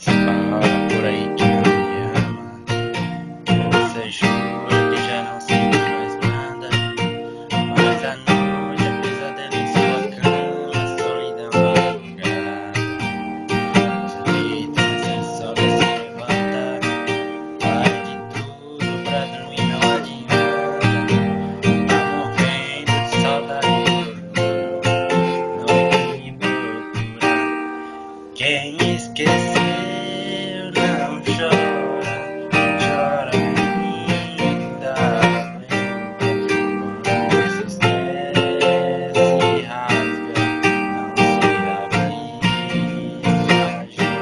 Fala por aí que não me ama. Você jura que já não sente mais nada. Mas à noite é pesadelo em sua cama, solidão madrugada. Solita sem sol se levanta. Pare de tudo pra dormir, não adianta. Tá morrendo de saudade e orgulho. Noite me procura. Quem esqueceu não chora, chora ainda. Quando se esquece e rasga, não se abre, fragil.